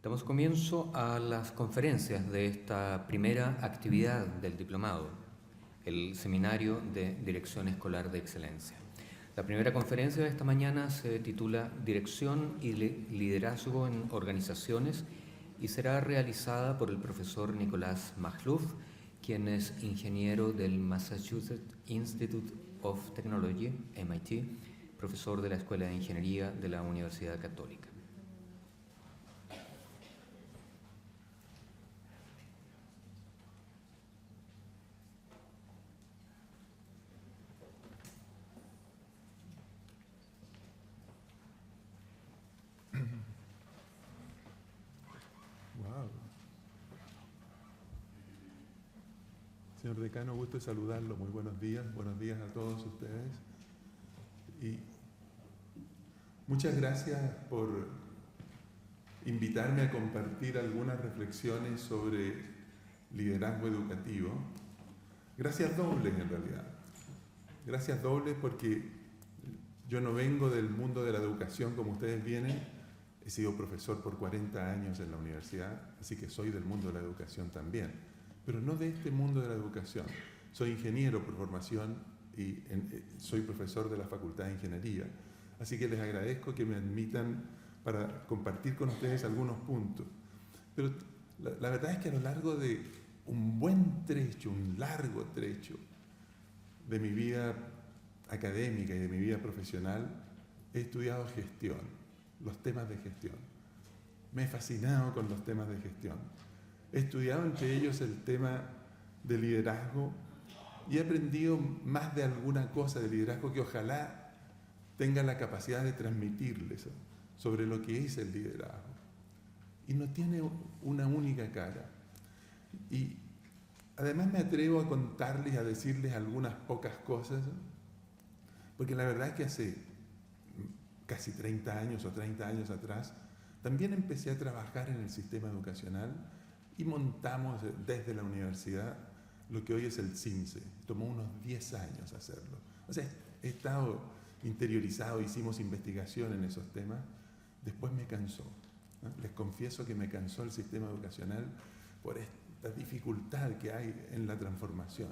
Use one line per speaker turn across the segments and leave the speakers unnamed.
Damos comienzo a las conferencias de esta primera actividad del diplomado, el Seminario de Dirección Escolar de Excelencia. La primera conferencia de esta mañana se titula Dirección y Liderazgo en Organizaciones y será realizada por el profesor Nicolás Makhlouf, quien es ingeniero del Massachusetts Institute of Technology, MIT, profesor de la Escuela de Ingeniería de la Universidad Católica.
Señor decano, gusto de saludarlo. Muy buenos días a todos ustedes. Y muchas gracias por invitarme a compartir algunas reflexiones sobre liderazgo educativo. Gracias dobles en realidad. Gracias dobles porque yo no vengo del mundo de la educación como ustedes vienen. He sido profesor por 40 años en la universidad, así que soy del mundo de la educación también. Pero no de este mundo de la educación. Soy ingeniero por formación y soy profesor de la Facultad de Ingeniería. Así que les agradezco que me admitan para compartir con ustedes algunos puntos. Pero la verdad es que a lo largo de un largo trecho de mi vida académica y de mi vida profesional, he estudiado gestión, los temas de gestión. Me he fascinado con los temas de gestión. He estudiado entre ellos el tema de liderazgo y he aprendido más de alguna cosa de liderazgo que ojalá tenga la capacidad de transmitirles sobre lo que es el liderazgo. Y no tiene una única cara. Y además me atrevo a contarles, a decirles algunas pocas cosas, porque la verdad es que hace casi 30 años o 30 años atrás también empecé a trabajar en el sistema educacional y montamos desde la universidad lo que hoy es el CINCE. Tomó unos 10 años hacerlo. O sea, he estado interiorizado, hicimos investigación en esos temas. Después me cansó, ¿no? Les confieso que me cansó el sistema educacional por esta dificultad que hay en la transformación,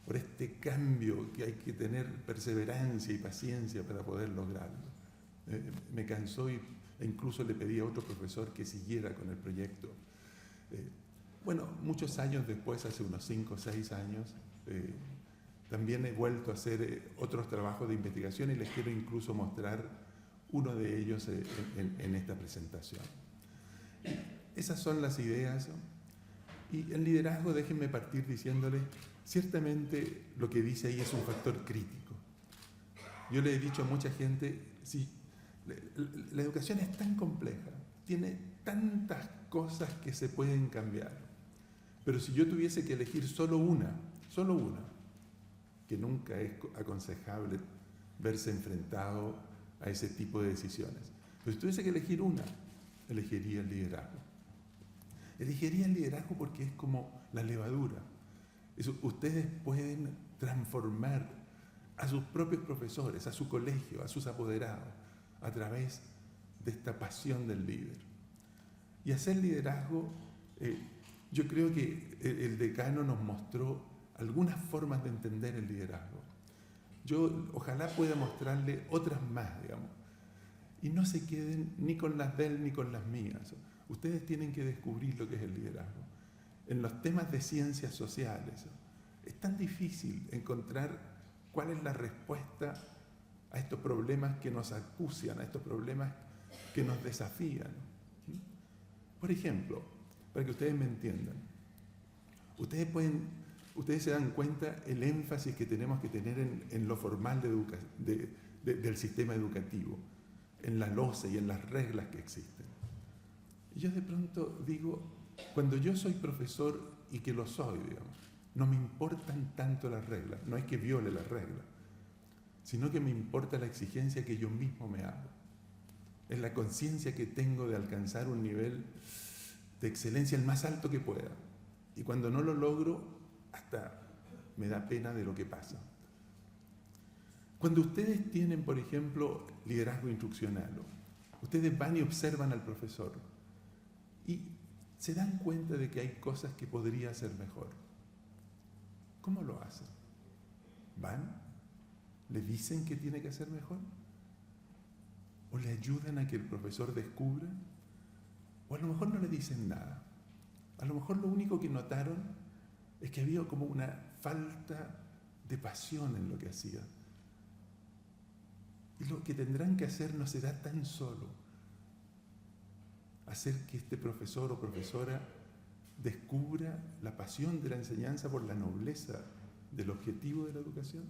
por este cambio que hay que tener perseverancia y paciencia para poder lograrlo. Me cansó e incluso le pedí a otro profesor que siguiera con el proyecto. Bueno, muchos años después, hace unos 5 o 6 años, también he vuelto a hacer otros trabajos de investigación y les quiero incluso mostrar uno de ellos en esta presentación. Esas son las ideas. Y el liderazgo, déjenme partir diciéndoles, ciertamente lo que dice ahí es un factor crítico. Yo le he dicho a mucha gente, sí, la educación es tan compleja, tiene tantas cosas que se pueden cambiar, pero si yo tuviese que elegir solo una, que nunca es aconsejable verse enfrentado a ese tipo de decisiones, pero si tuviese que elegir una, elegiría el liderazgo. Elegiría el liderazgo porque es como la levadura. Ustedes pueden transformar a sus propios profesores, a su colegio, a sus apoderados, a través de esta pasión del líder. Y hacer liderazgo, yo creo que el decano nos mostró algunas formas de entender el liderazgo. Yo ojalá pueda mostrarle otras más, digamos. Y no se queden ni con las de él ni con las mías. Ustedes tienen que descubrir lo que es el liderazgo. En los temas de ciencias sociales, es tan difícil encontrar cuál es la respuesta a estos problemas que nos acucian, a estos problemas que nos desafían. Por ejemplo, para que ustedes me entiendan, ustedes se dan cuenta el énfasis que tenemos que tener en lo formal del sistema educativo, en la losa y en las reglas que existen. Y yo de pronto digo, cuando yo soy profesor, y que lo soy, digamos, no me importan tanto las reglas, no es que viole las reglas, sino que me importa la exigencia que yo mismo me hago. Es la conciencia que tengo de alcanzar un nivel de excelencia el más alto que pueda. Y cuando no lo logro, hasta me da pena de lo que pasa. Cuando ustedes tienen, por ejemplo, liderazgo instruccional, ustedes van y observan al profesor y se dan cuenta de que hay cosas que podría hacer mejor. ¿Cómo lo hacen? ¿Van? ¿Le dicen que tiene que hacer mejor? ¿O le ayudan a que el profesor descubra? O a lo mejor no le dicen nada. A lo mejor lo único que notaron es que había como una falta de pasión en lo que hacía. Y lo que tendrán que hacer no será tan solo hacer que este profesor o profesora descubra la pasión de la enseñanza por la nobleza del objetivo de la educación,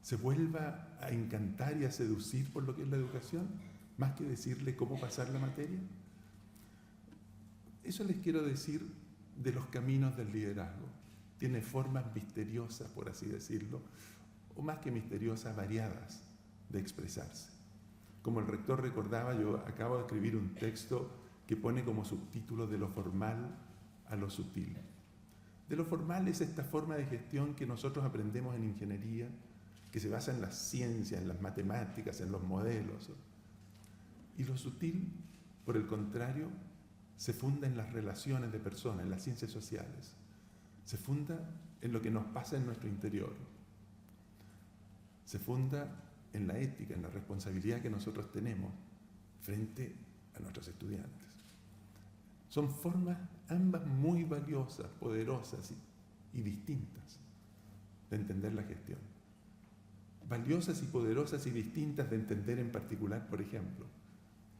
se vuelva a encantar y a seducir por lo que es la educación, más que decirle cómo pasar la materia. Eso les quiero decir de los caminos del liderazgo. Tiene formas misteriosas, por así decirlo, o más que misteriosas, variadas de expresarse. Como el rector recordaba, yo acabo de escribir un texto que pone como subtítulo de lo formal a lo sutil. De lo formal es esta forma de gestión que nosotros aprendemos en ingeniería, que se basa en las ciencias, en las matemáticas, en los modelos. Y lo sutil, por el contrario, se funda en las relaciones de personas, en las ciencias sociales. Se funda en lo que nos pasa en nuestro interior. Se funda en la ética, en la responsabilidad que nosotros tenemos frente a nuestros estudiantes. Son formas ambas muy valiosas, poderosas y distintas de entender la gestión. Valiosas y poderosas y distintas de entender en particular, por ejemplo,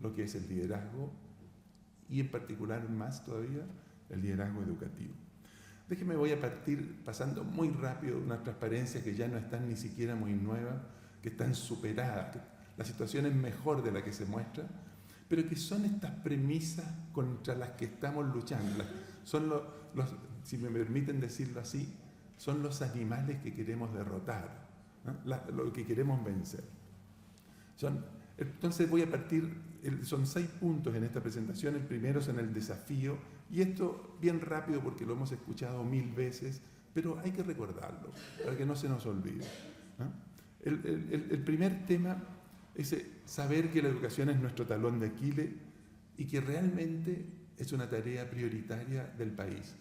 lo que es el liderazgo y en particular más todavía el liderazgo educativo. Déjeme, voy a partir pasando muy rápido unas transparencias que ya no están ni siquiera muy nuevas, que están superadas, que la situación es mejor de la que se muestra, pero que son estas premisas contra las que estamos luchando. Son si me permiten decirlo así, son los animales que queremos derrotar, ¿no? Lo que queremos vencer. Entonces voy a partir, son 6 puntos en esta presentación. El primero es en el desafío, y esto bien rápido porque lo hemos escuchado 1000 veces, pero hay que recordarlo para que no se nos olvide, ¿no? El primer tema es saber que la educación es nuestro talón de Aquiles y que realmente es una tarea prioritaria del país.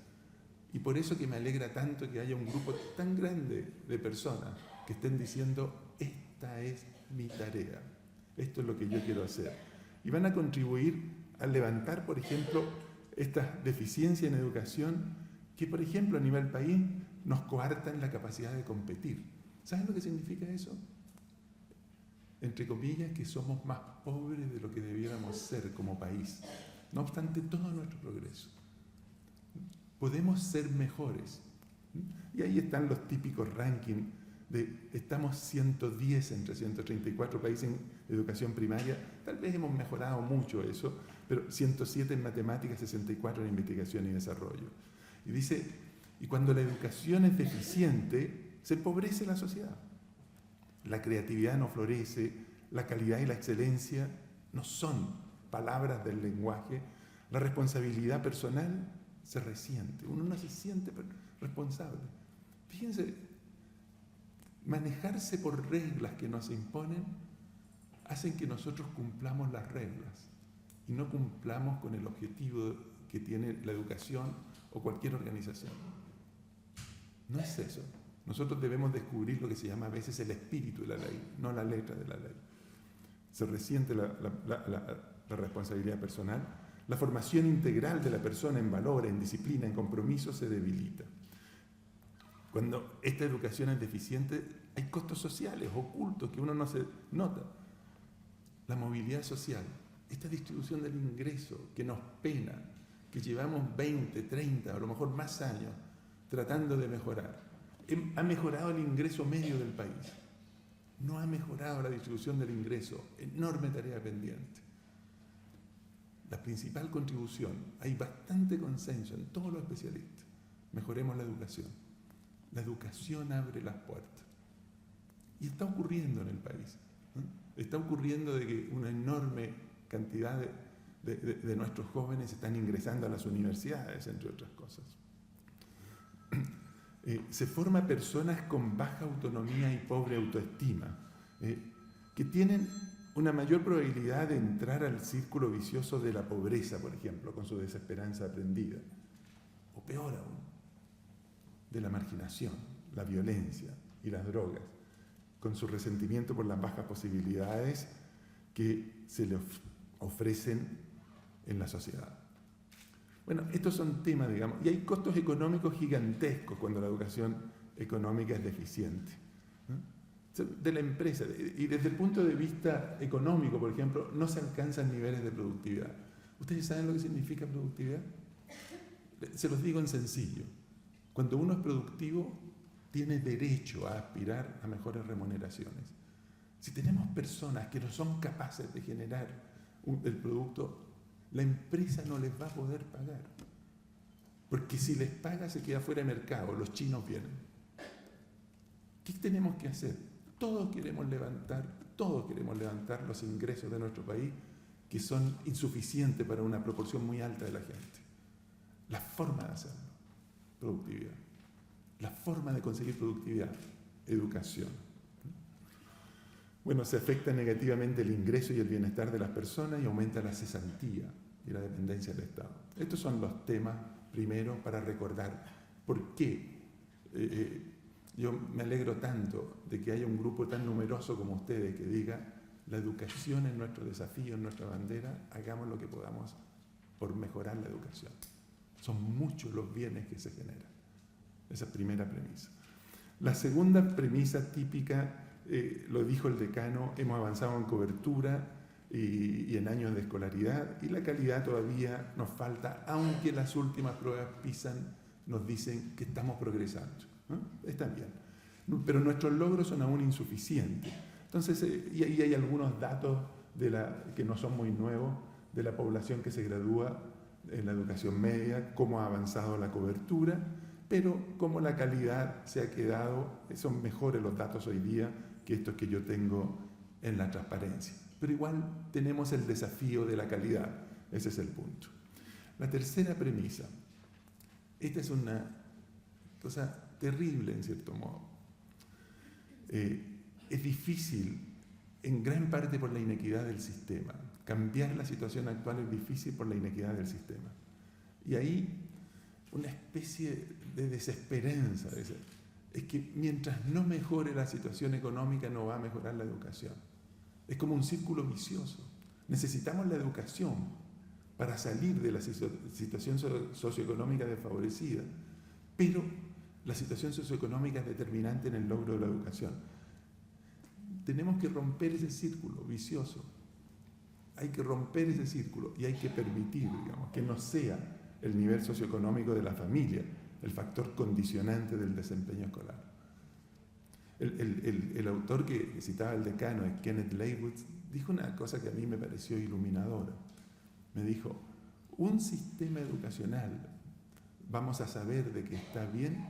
Y por eso que me alegra tanto que haya un grupo tan grande de personas que estén diciendo: esta es mi tarea, esto es lo que yo quiero hacer. Y van a contribuir a levantar, por ejemplo, estas deficiencias en educación que, por ejemplo, a nivel país nos coartan la capacidad de competir. ¿Saben lo que significa eso? Entre comillas, que somos más pobres de lo que debiéramos ser como país. No obstante todo nuestro progreso, podemos ser mejores. Y ahí están los típicos rankings de estamos 110 entre 134 países en educación primaria. Tal vez hemos mejorado mucho eso, pero 107 en matemáticas, 64 en investigación y desarrollo. Y dice, y cuando la educación es deficiente, se empobrece la sociedad. La creatividad no florece, la calidad y la excelencia no son palabras del lenguaje, la responsabilidad personal se resiente, uno no se siente responsable. Fíjense, manejarse por reglas que nos imponen hacen que nosotros cumplamos las reglas y no cumplamos con el objetivo que tiene la educación o cualquier organización. No es eso. Nosotros debemos descubrir lo que se llama a veces el espíritu de la ley, no la letra de la ley. Se resiente la responsabilidad personal. La formación integral de la persona en valor, en disciplina, en compromiso se debilita. Cuando esta educación es deficiente, hay costos sociales ocultos que uno no se nota. La movilidad social, esta distribución del ingreso que nos pena, que llevamos 20, 30, a lo mejor más años tratando de mejorar. Ha mejorado el ingreso medio del país. No ha mejorado la distribución del ingreso. Enorme tarea pendiente. La principal contribución, hay bastante consenso en todos los especialistas. Mejoremos la educación. La educación abre las puertas. Y está ocurriendo en el país, ¿no? Está ocurriendo de que una enorme cantidad de nuestros jóvenes están ingresando a las universidades, entre otras cosas. Se forma personas con baja autonomía y pobre autoestima, que tienen una mayor probabilidad de entrar al círculo vicioso de la pobreza, por ejemplo, con su desesperanza aprendida. O peor aún, de la marginación, la violencia y las drogas, con su resentimiento por las bajas posibilidades que se le ofrecen en la sociedad. Bueno, estos son temas, digamos, y hay costos económicos gigantescos cuando la educación económica es deficiente, ¿no? De la empresa, y desde el punto de vista económico, por ejemplo, no se alcanzan niveles de productividad. ¿Ustedes saben lo que significa productividad? Se los digo en sencillo. Cuando uno es productivo, tiene derecho a aspirar a mejores remuneraciones. Si tenemos personas que no son capaces de generar el producto, la empresa no les va a poder pagar. Porque si les paga, se queda fuera de mercado, los chinos vienen. ¿Qué tenemos que hacer? Todos queremos levantar los ingresos de nuestro país, que son insuficientes para una proporción muy alta de la gente. La forma de hacerlo, productividad. La forma de conseguir productividad, educación. Bueno, se afecta negativamente el ingreso y el bienestar de las personas y aumenta la cesantía y la dependencia del Estado. Estos son los temas, primero, para recordar por qué yo me alegro tanto de que haya un grupo tan numeroso como ustedes que diga: la educación es nuestro desafío, es nuestra bandera, hagamos lo que podamos por mejorar la educación. Son muchos los bienes que se generan. Esa es primera premisa. La segunda premisa típica, lo dijo el decano, hemos avanzado en cobertura y en años de escolaridad, y la calidad todavía nos falta, aunque las últimas pruebas PISA nos dicen que estamos progresando, ¿no? Está bien, pero nuestros logros son aún insuficientes. Entonces, y ahí hay algunos datos que no son muy nuevos, de la población que se gradúa en la educación media, cómo ha avanzado la cobertura, pero cómo la calidad se ha quedado, son mejores los datos hoy día que estos que yo tengo en la transparencia. Pero igual tenemos el desafío de la calidad, ese es el punto. La tercera premisa, esta es una cosa terrible en cierto modo. Es difícil, en gran parte por la inequidad del sistema. Cambiar la situación actual es difícil por la inequidad del sistema. Y ahí una especie de desesperanza. Es que mientras no mejore la situación económica, no va a mejorar la educación. Es como un círculo vicioso. Necesitamos la educación para salir de la situación socioeconómica desfavorecida, pero la situación socioeconómica es determinante en el logro de la educación. Tenemos que romper ese círculo vicioso. Hay que romper ese círculo y hay que permitir, digamos, que no sea el nivel socioeconómico de la familia el factor condicionante del desempeño escolar. El autor que citaba el decano, Kenneth Leibowitz, dijo una cosa que a mí me pareció iluminadora. Me dijo: un sistema educacional, vamos a saber de que está bien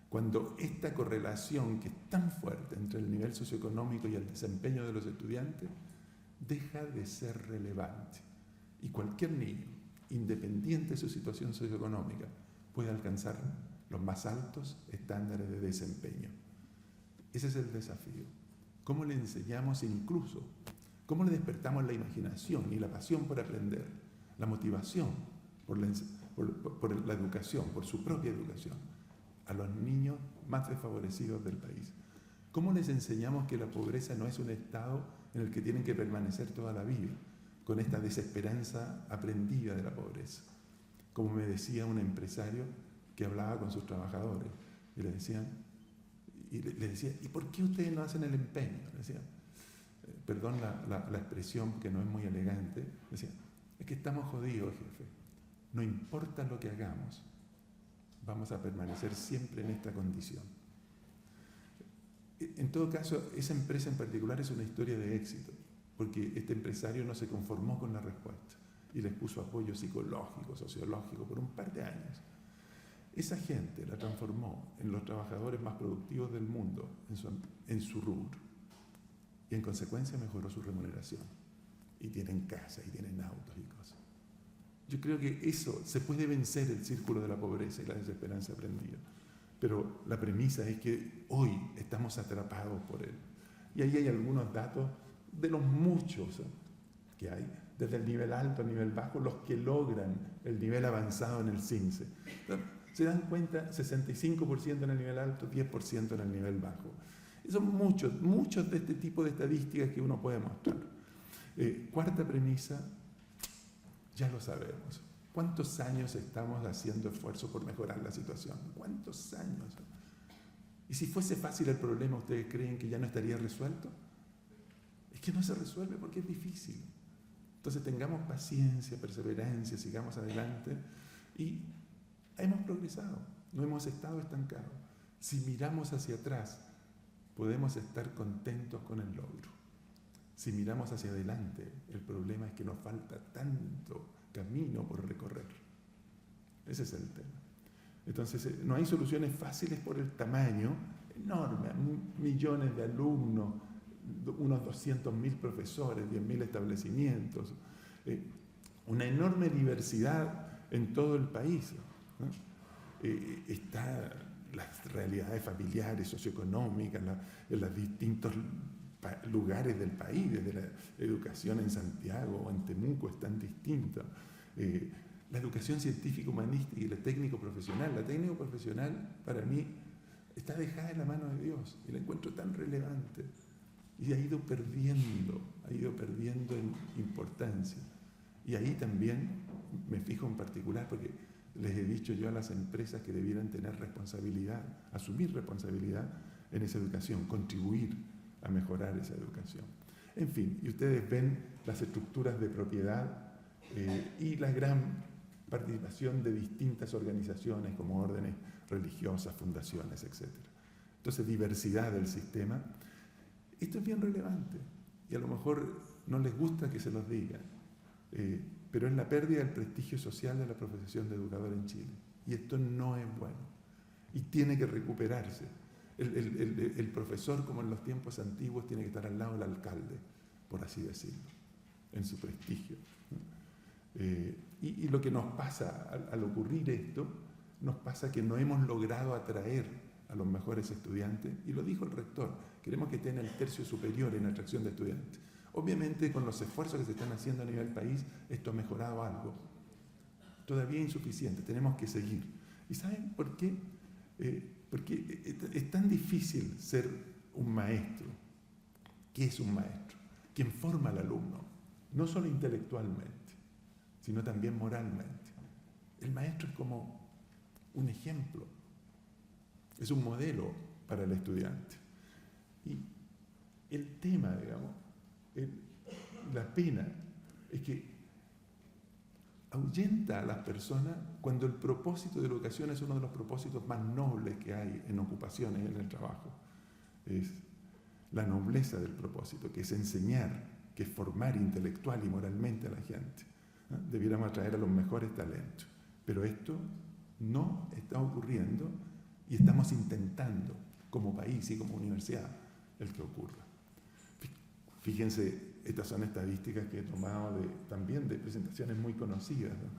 cuando esta correlación que es tan fuerte entre el nivel socioeconómico y el desempeño de los estudiantes deja de ser relevante. Y cualquier niño, independiente de su situación socioeconómica, puede alcanzar los más altos estándares de desempeño. Ese es el desafío. ¿Cómo le enseñamos incluso? ¿Cómo le despertamos la imaginación y la pasión por aprender? La motivación por la educación, por su propia educación, a los niños más desfavorecidos del país. ¿Cómo les enseñamos que la pobreza no es un estado en el que tienen que permanecer toda la vida, con esta desesperanza aprendida de la pobreza? Como me decía un empresario que hablaba con sus trabajadores y le decía: ¿y por qué ustedes no hacen el empeño? Le decía, perdón la expresión que no es muy elegante, decía: es que estamos jodidos, jefe. No importa lo que hagamos, vamos a permanecer siempre en esta condición. En todo caso, esa empresa en particular es una historia de éxito, porque este empresario no se conformó con la respuesta y les puso apoyo psicológico, sociológico por un par de años. Esa gente la transformó en los trabajadores más productivos del mundo en su rubro, y en consecuencia mejoró su remuneración, y tienen casa y tienen autos y cosas. Yo creo que eso se puede vencer, el círculo de la pobreza y la desesperanza aprendida, pero la premisa es que hoy estamos atrapados por él. Y ahí hay algunos datos de los muchos que hay, desde el nivel alto al nivel bajo, los que logran el nivel avanzado en el CINCE. Entonces, se dan cuenta, 65% en el nivel alto, 10% en el nivel bajo. Son muchos de este tipo de estadísticas que uno puede mostrar. Cuarta premisa, ya lo sabemos. ¿Cuántos años estamos haciendo esfuerzo por mejorar la situación? ¿Cuántos años? Y si fuese fácil el problema, ¿ustedes creen que ya no estaría resuelto? Es que no se resuelve porque es difícil. Entonces tengamos paciencia, perseverancia, sigamos adelante y hemos progresado, no hemos estado estancados. Si miramos hacia atrás, podemos estar contentos con el logro. Si miramos hacia adelante, el problema es que nos falta tanto camino por recorrer. Ese es el tema. Entonces, no hay soluciones fáciles por el tamaño enorme, millones de alumnos, unos 200.000 profesores, 10.000 establecimientos, una enorme diversidad en todo el país, ¿no? Está las realidades familiares, socioeconómicas, en los distintos lugares del país, desde la educación en Santiago o en Temuco es tan distinta. La educación científico-humanística y la técnico-profesional. La técnico-profesional para mí está dejada en la mano de Dios y la encuentro tan relevante y ha ido perdiendo en importancia. Y ahí también me fijo en particular porque les he dicho yo a las empresas que debieran tener responsabilidad, asumir responsabilidad en esa educación, contribuir a mejorar esa educación. En fin, y ustedes ven las estructuras de propiedad y la gran participación de distintas organizaciones como órdenes religiosas, fundaciones, etc. Entonces, diversidad del sistema. Esto es bien relevante y a lo mejor no les gusta que se los diga, pero es la pérdida del prestigio social de la profesión de educador en Chile. Y esto no es bueno y tiene que recuperarse. El profesor, como en los tiempos antiguos, tiene que estar al lado del alcalde, por así decirlo, en su prestigio, ¿no? Y lo que nos pasa al ocurrir esto, nos pasa que no hemos logrado atraer a los mejores estudiantes, y lo dijo el rector, queremos que estén en el tercio superior en atracción de estudiantes. Obviamente, con los esfuerzos que se están haciendo a nivel país, esto ha mejorado algo. Todavía insuficiente, tenemos que seguir. ¿Y saben por qué? Porque es tan difícil ser un maestro. ¿Qué es un maestro? Quien forma al alumno, no solo intelectualmente, sino también moralmente. El maestro es como un ejemplo, es un modelo para el estudiante. Y el tema, digamos, la pena es que ahuyenta a las personas cuando el propósito de la educación es uno de los propósitos más nobles que hay en ocupaciones, en el trabajo. Es la nobleza del propósito, que es enseñar, que es formar intelectual y moralmente a la gente, ¿no? Debiéramos atraer a los mejores talentos, pero esto no está ocurriendo y estamos intentando, como país y como universidad, el que ocurra. Fíjense, estas son estadísticas que he tomado también de presentaciones muy conocidas, ¿no?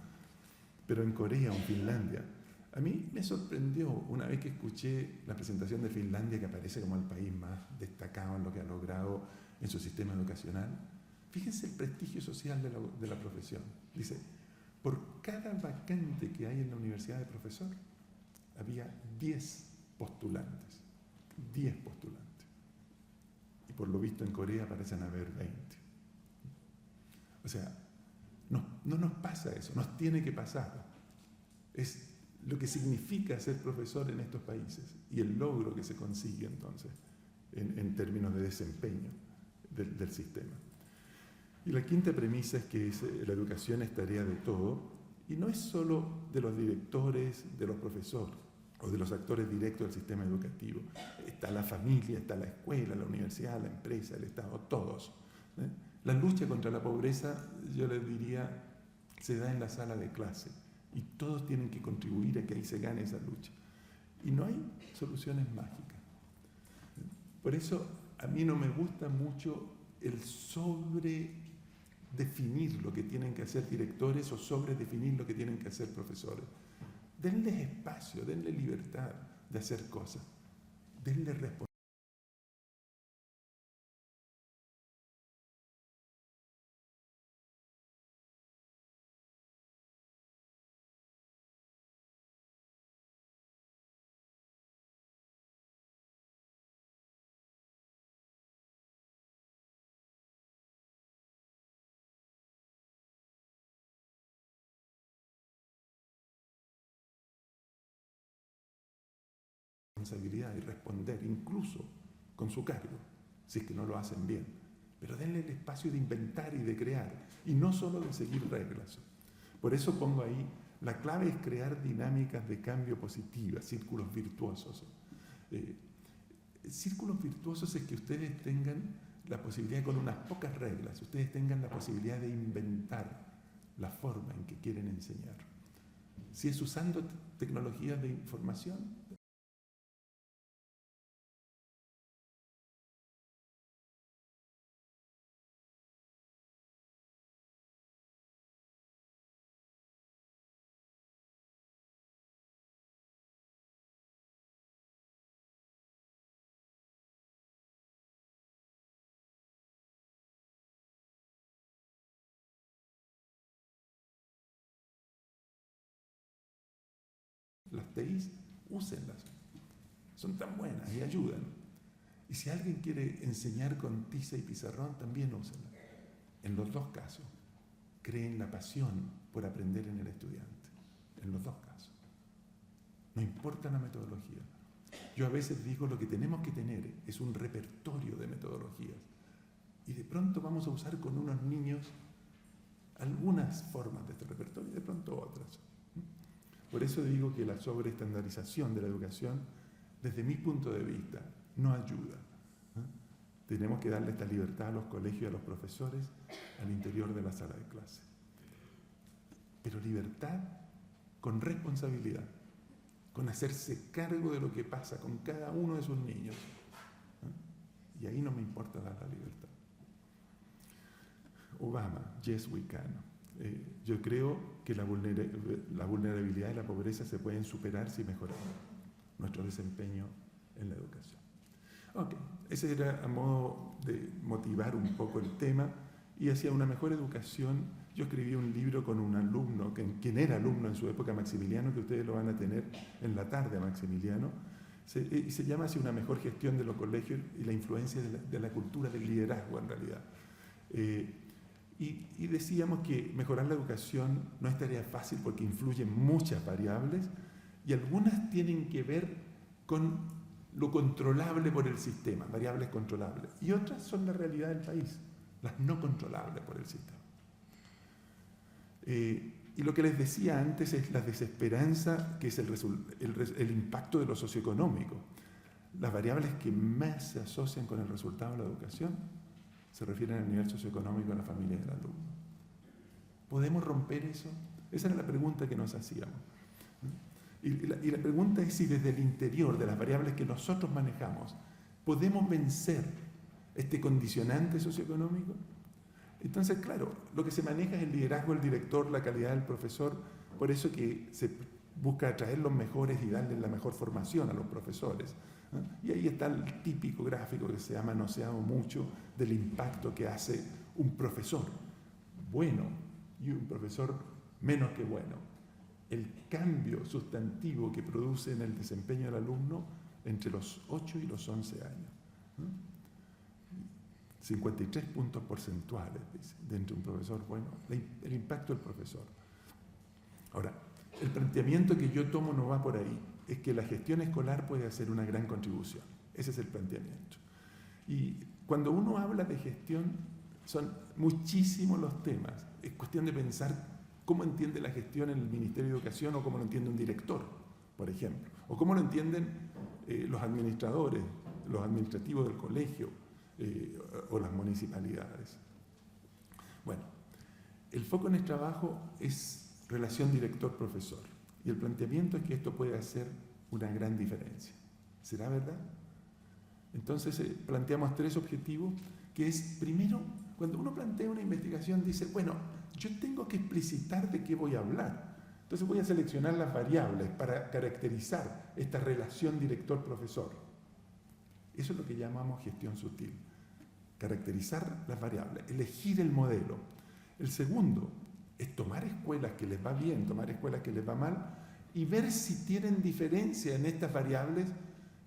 Pero en Corea o en Finlandia, a mí me sorprendió una vez que escuché la presentación de Finlandia, que aparece como el país más destacado en lo que ha logrado en su sistema educacional. Fíjense el prestigio social de la profesión. Dice, por cada vacante que hay en la universidad de profesor, había 10 postulantes. 10 postulantes. Y por lo visto en Corea parecen haber 20. O sea, no nos pasa eso, nos tiene que pasar. Es lo que significa ser profesor en estos países y el logro que se consigue entonces en términos de desempeño del sistema. Y la quinta premisa es que la educación es tarea de todo y no es solo de los directores, de los profesores o de los actores directos del sistema educativo. Está la familia, está la escuela, la universidad, la empresa, el Estado, todos. La lucha contra la pobreza, yo les diría, se da en la sala de clase y todos tienen que contribuir a que ahí se gane esa lucha. Y no hay soluciones mágicas. Por eso a mí no me gusta mucho el sobredefinir lo que tienen que hacer directores o sobredefinir lo que tienen que hacer profesores. Denles espacio, denles libertad de hacer cosas, denles responsabilidad. responsabilidad y responder, incluso con su cargo, si es que no lo hacen bien. Pero denle el espacio de inventar y de crear, y no solo de seguir reglas. Por eso pongo ahí, la clave es crear dinámicas de cambio positivas, círculos virtuosos. Círculos virtuosos es que ustedes tengan la posibilidad, con unas pocas reglas, ustedes tengan la posibilidad de inventar la forma en que quieren enseñar. Si es usando tecnologías de información, las TIs, úsenlas. Son tan buenas y ayudan. Y si alguien quiere enseñar con tiza y pizarrón, también úsenla. En los dos casos, creen la pasión por aprender en el estudiante. En los dos casos. No importa la metodología. Yo a veces digo, lo que tenemos que tener es un repertorio de metodologías. Y de pronto vamos a usar con unos niños algunas formas de este repertorio y de pronto otras. Por eso digo que la sobreestandarización de la educación, desde mi punto de vista, no ayuda. Tenemos que darle esta libertad a los colegios y a los profesores al interior de la sala de clase. Pero libertad con responsabilidad, con hacerse cargo de lo que pasa con cada uno de sus niños. Y ahí no me importa dar la libertad. Obama, yes we can. Yo creo que la vulnerabilidad y la pobreza se pueden superar si mejoramos nuestro desempeño en la educación. Ok, ese era a modo de motivar un poco el tema, y hacia una mejor educación yo escribí un libro con un alumno, quien era alumno en su época, Maximiliano, que ustedes lo van a tener en la tarde a Maximiliano, y se llama Hacia una mejor gestión de los colegios y la influencia de la cultura del liderazgo en realidad. Y decíamos que mejorar la educación no es tarea fácil porque influyen muchas variables y algunas tienen que ver con lo controlable por el sistema, variables controlables, y otras son la realidad del país, las no controlables por el sistema. Y lo que les decía antes es la desesperanza, que es el impacto de lo socioeconómico. Las variables que más se asocian con el resultado de la educación se refieren al nivel socioeconómico de la familia del alumno. ¿Podemos romper eso? Esa era la pregunta que nos hacíamos. Y la pregunta es si desde el interior de las variables que nosotros manejamos podemos vencer este condicionante socioeconómico. Entonces, claro, lo que se maneja es el liderazgo del director, la calidad del profesor, por eso que se busca atraer los mejores y darles la mejor formación a los profesores. Y ahí está el típico gráfico que se ha manoseado mucho del impacto que hace un profesor bueno y un profesor menos que bueno. El cambio sustantivo que produce en el desempeño del alumno entre los 8 y los 11 años. 53 puntos porcentuales, dice, de entre un profesor bueno, el impacto del profesor. Ahora, el planteamiento que yo tomo no va por ahí, es que la gestión escolar puede hacer una gran contribución. Ese es el planteamiento. Y cuando uno habla de gestión, son muchísimos los temas. Es cuestión de pensar cómo entiende la gestión en el Ministerio de Educación o cómo lo entiende un director, por ejemplo. O cómo lo entienden los administradores, los administrativos del colegio o las municipalidades. Bueno, el foco en el trabajo es relación director-profesor. Y el planteamiento es que esto puede hacer una gran diferencia. ¿Será verdad? Entonces planteamos 3 objetivos, que es, primero, cuando uno plantea una investigación, dice, bueno, yo tengo que explicitar de qué voy a hablar. Entonces voy a seleccionar las variables para caracterizar esta relación director-profesor. Eso es lo que llamamos gestión sutil. Caracterizar las variables, elegir el modelo. El segundo es tomar escuelas que les va bien, tomar escuelas que les va mal y ver si tienen diferencia en estas variables,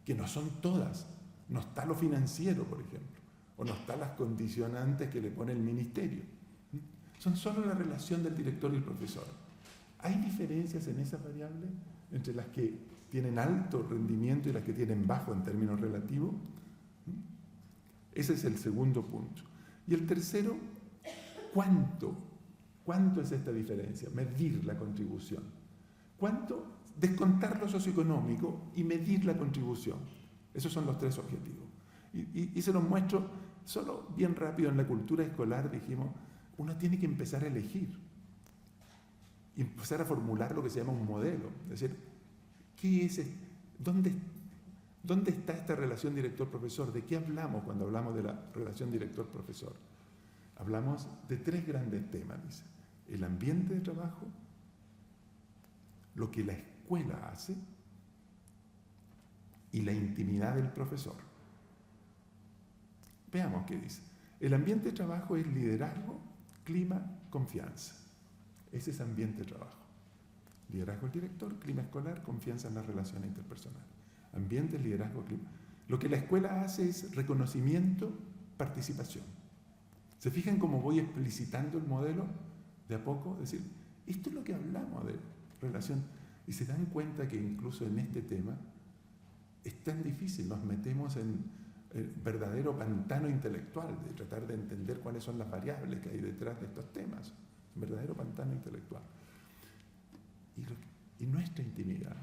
que no son todas. No está lo financiero, por ejemplo, o no están las condicionantes que le pone el ministerio. Son solo la relación del director y el profesor. ¿Hay diferencias en esas variables entre las que tienen alto rendimiento y las que tienen bajo en términos relativos. Ese es el segundo punto. Y el tercero, ¿cuánto? ¿Cuánto es esta diferencia? Medir la contribución. ¿Cuánto? Descontar lo socioeconómico y medir la contribución. Esos son los tres objetivos. Y se los muestro solo bien rápido. En la cultura escolar dijimos, uno tiene que empezar a elegir y empezar a formular lo que se llama un modelo. Es decir, ¿qué es? ¿Dónde está esta relación director-profesor? ¿De qué hablamos cuando hablamos de la relación director-profesor? Hablamos de tres grandes temas, dice. El ambiente de trabajo, lo que la escuela hace y la intimidad del profesor. Veamos qué dice. El ambiente de trabajo es liderazgo, clima, confianza. Ese es ambiente de trabajo. Liderazgo del director, clima escolar, confianza en las relaciones interpersonales. Ambiente, liderazgo, clima. Lo que la escuela hace es reconocimiento, participación. ¿Se fijan cómo voy explicitando el modelo de a poco? Es decir, esto es lo que hablamos de relación. Y se dan cuenta que incluso en este tema es tan difícil, nos metemos en el verdadero pantano intelectual, de tratar de entender cuáles son las variables que hay detrás de estos temas. Un verdadero pantano intelectual. Y nuestra intimidad,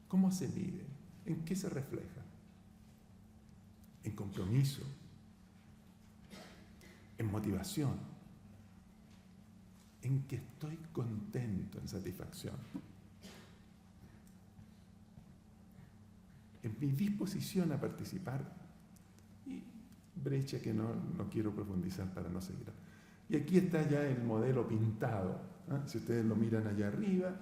¿cómo se mide? ¿En qué se refleja? En compromiso, en motivación, en que estoy contento, en satisfacción, en mi disposición a participar y brecha que no quiero profundizar para no seguir. Y aquí está ya el modelo pintado, ¿eh? Si ustedes lo miran allá arriba,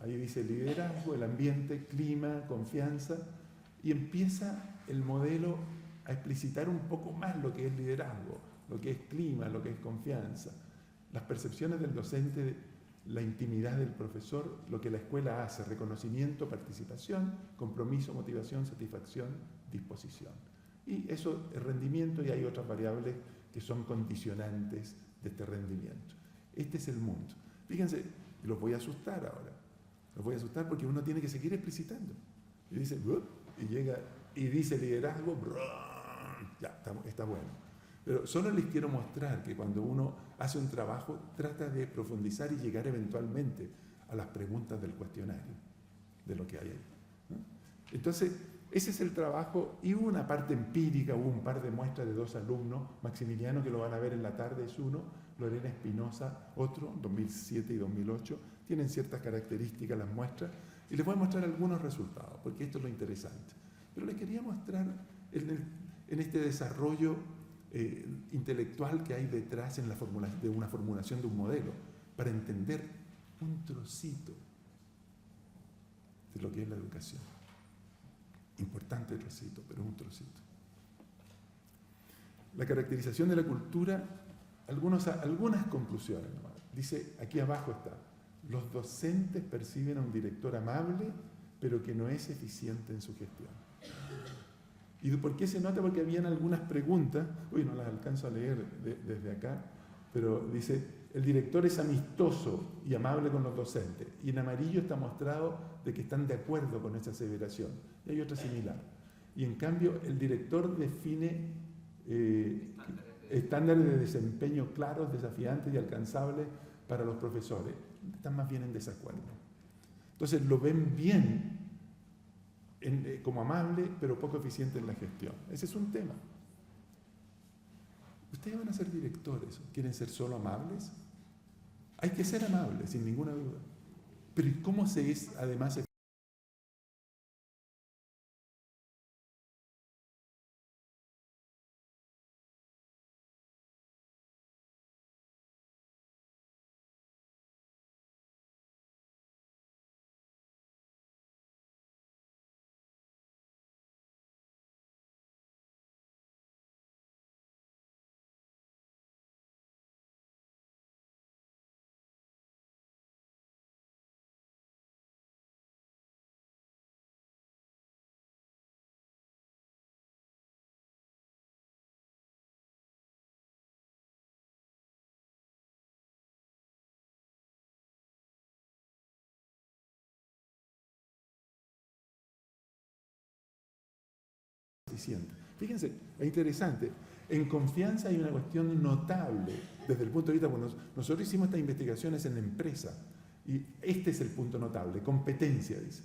ahí dice liderazgo, el ambiente, clima, confianza, y empieza el modelo a explicitar un poco más lo que es liderazgo, lo que es clima, lo que es confianza, las percepciones del docente, la intimidad del profesor, lo que la escuela hace, reconocimiento, participación, compromiso, motivación, satisfacción, disposición. Y eso es rendimiento y hay otras variables que son condicionantes de este rendimiento. Este es el mundo. Fíjense, los voy a asustar ahora. Los voy a asustar porque uno tiene que seguir explicitando. Y dice, y llega y dice liderazgo, ya, está bueno. Pero solo les quiero mostrar que cuando uno hace un trabajo, trata de profundizar y llegar eventualmente a las preguntas del cuestionario, de lo que hay ahí, ¿no? Entonces, ese es el trabajo, y hubo una parte empírica, hubo un par de muestras de dos alumnos, Maximiliano, que lo van a ver en la tarde, es uno, Lorena Espinosa, otro, 2007 y 2008, tienen ciertas características las muestras, y les voy a mostrar algunos resultados, porque esto es lo interesante. Pero les quería mostrar en este desarrollo intelectual que hay detrás de una formulación de un modelo, para entender un trocito de lo que es la educación. Importante trocito, pero un trocito. La caracterización de la cultura, algunas conclusiones nomás. Dice, aquí abajo está, los docentes perciben a un director amable, pero que no es eficiente en su gestión. ¿Y por qué se nota? Porque habían algunas preguntas, no las alcanzo a leer desde acá, pero dice, el director es amistoso y amable con los docentes, y en amarillo está mostrado de que están de acuerdo con esa aseveración, y hay otra similar. Y en cambio, el director define estándares de desempeño claros, desafiantes y alcanzables para los profesores. Están más bien en desacuerdo. Entonces, lo ven bien como amable, pero poco eficiente en la gestión. Ese es un tema. Ustedes van a ser directores, ¿quieren ser solo amables? Hay que ser amables, sin ninguna duda. Pero ¿cómo se es además eficiente. Fíjense, es interesante. En confianza hay una cuestión notable desde el punto de vista, bueno, nosotros hicimos estas investigaciones en la empresa y este es el punto notable, competencia, dice,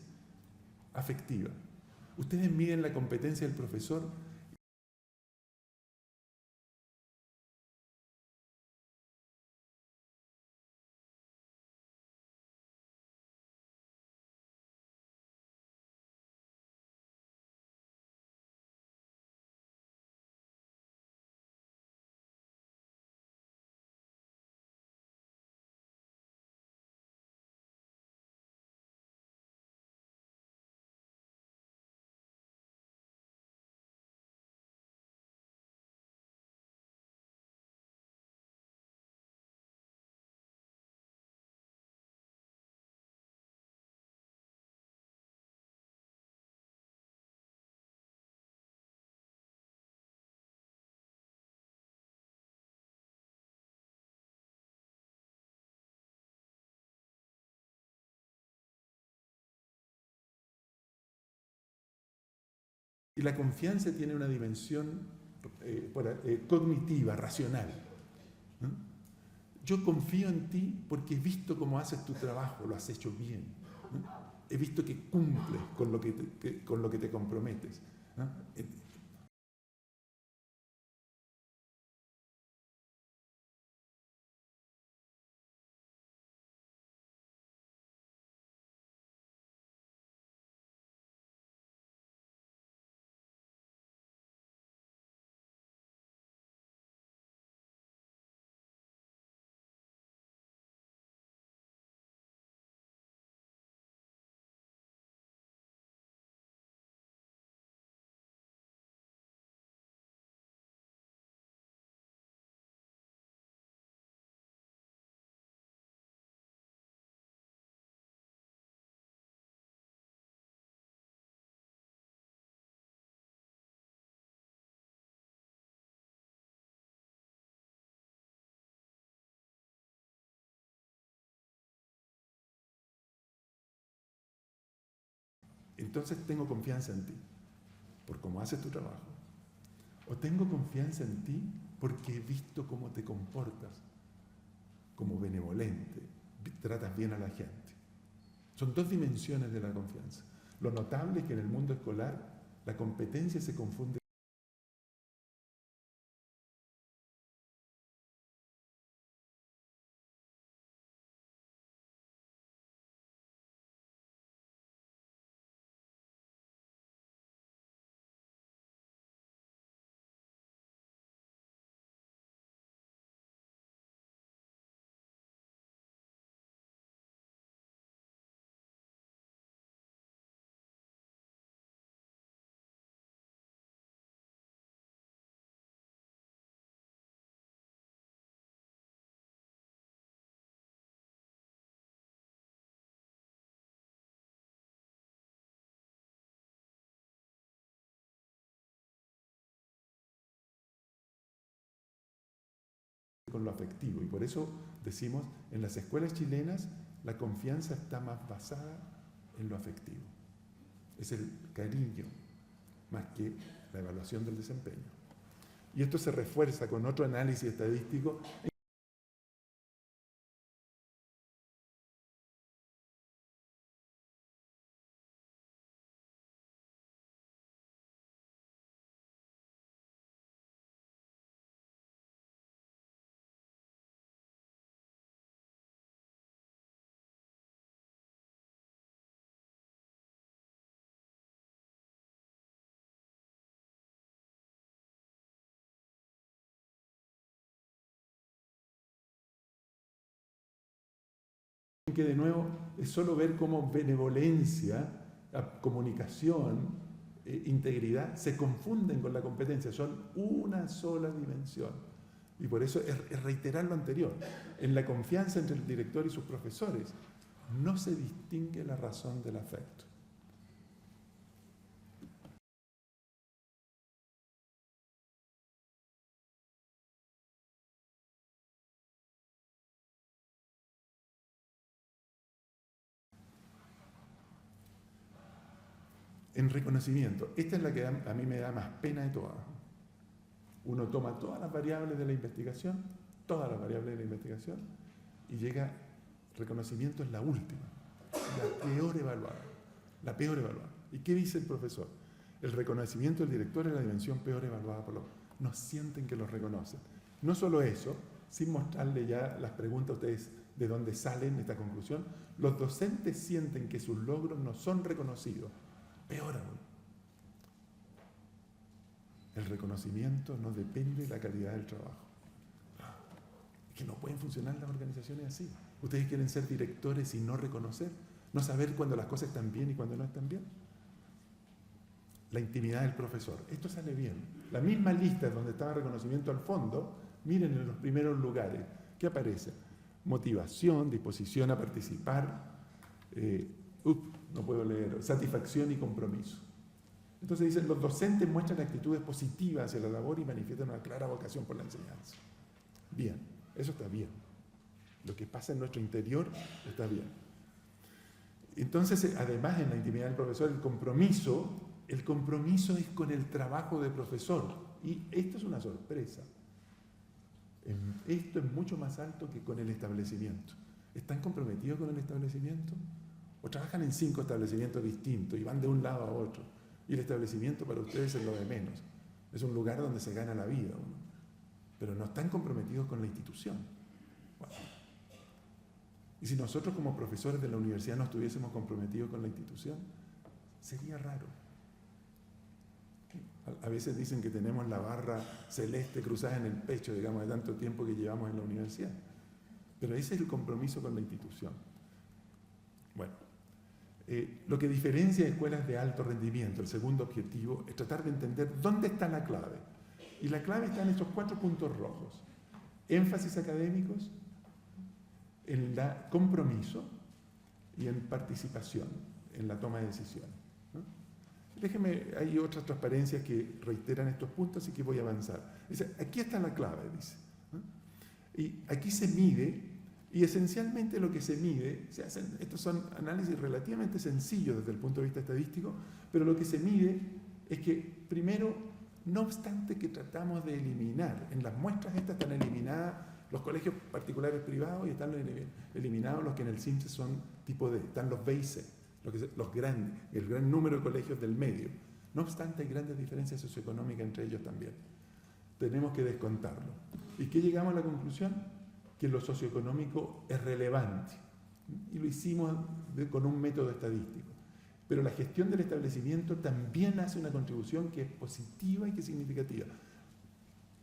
afectiva. Ustedes miden la competencia del profesor. Y la confianza tiene una dimensión cognitiva, racional. ¿No? Yo confío en ti porque he visto cómo haces tu trabajo, lo has hecho bien. ¿No? He visto que cumples con lo que te comprometes. ¿No? Entonces tengo confianza en ti por cómo haces tu trabajo. O tengo confianza en ti porque he visto cómo te comportas como benevolente, tratas bien a la gente. Son dos dimensiones de la confianza. Lo notable es que en el mundo escolar la competencia se confunde con lo afectivo y por eso decimos en las escuelas chilenas la confianza está más basada en lo afectivo. Es el cariño más que la evaluación del desempeño. Y esto se refuerza con otro análisis estadístico. Que de nuevo es solo ver cómo benevolencia, comunicación, integridad se confunden con la competencia, son una sola dimensión. Y por eso es reiterar lo anterior. En la confianza entre el director y sus profesores no se distingue la razón del afecto. en reconocimiento. Esta es la que a mí me da más pena de todas. Uno toma todas las variables de la investigación, y llega, reconocimiento es la última, la peor evaluada. ¿Y qué dice el profesor? El reconocimiento del director es la dimensión peor evaluada por los... No sienten que los reconocen. No solo eso, sin mostrarle ya las preguntas a ustedes de dónde salen esta conclusión, los docentes sienten que sus logros no son reconocidos. Peor aún. El reconocimiento no depende de la calidad del trabajo. Es que no pueden funcionar las organizaciones así. Ustedes quieren ser directores y no reconocer, no saber cuándo las cosas están bien y cuándo no están bien. La intimidad del profesor. Esto sale bien. La misma lista donde estaba reconocimiento al fondo, miren en los primeros lugares. ¿Qué aparece? Motivación, disposición a participar, no puedo leer, satisfacción y compromiso. Entonces dicen, los docentes muestran actitudes positivas hacia la labor y manifiestan una clara vocación por la enseñanza. Bien, eso está bien. Lo que pasa en nuestro interior está bien. Entonces, además, en la intimidad del profesor, el compromiso es con el trabajo del profesor. Y esto es una sorpresa. Esto es mucho más alto que con el establecimiento. ¿Están comprometidos con el establecimiento? ¿O trabajan en 5 establecimientos distintos y van de un lado a otro? Y el establecimiento para ustedes es lo de menos. Es un lugar donde se gana la vida uno. Pero no están comprometidos con la institución. Bueno. Y si nosotros como profesores de la universidad no estuviésemos comprometidos con la institución, sería raro. A veces dicen que tenemos la barra celeste cruzada en el pecho, digamos, de tanto tiempo que llevamos en la universidad. Pero ese es el compromiso con la institución. Bueno, lo que diferencia escuelas de alto rendimiento, el segundo objetivo, es tratar de entender dónde está la clave. Y la clave está en estos 4 puntos rojos. Énfasis académicos, en la compromiso y en participación, en la toma de decisiones. Déjenme, hay otras transparencias que reiteran estos puntos, así que voy a avanzar. Dice, aquí está la clave, dice. Y aquí se mide, y esencialmente lo que se mide, estos son análisis relativamente sencillos desde el punto de vista estadístico, pero lo que se mide es que, primero, no obstante que tratamos de eliminar, en las muestras estas están eliminadas los colegios particulares privados y están eliminados los que en el CIMSE son tipo D, están los B y C. Los grandes, el gran número de colegios del medio. No obstante, hay grandes diferencias socioeconómicas entre ellos también. Tenemos que descontarlo. ¿Y qué llegamos a la conclusión? Que lo socioeconómico es relevante. Y lo hicimos con un método estadístico. Pero la gestión del establecimiento también hace una contribución que es positiva y que es significativa.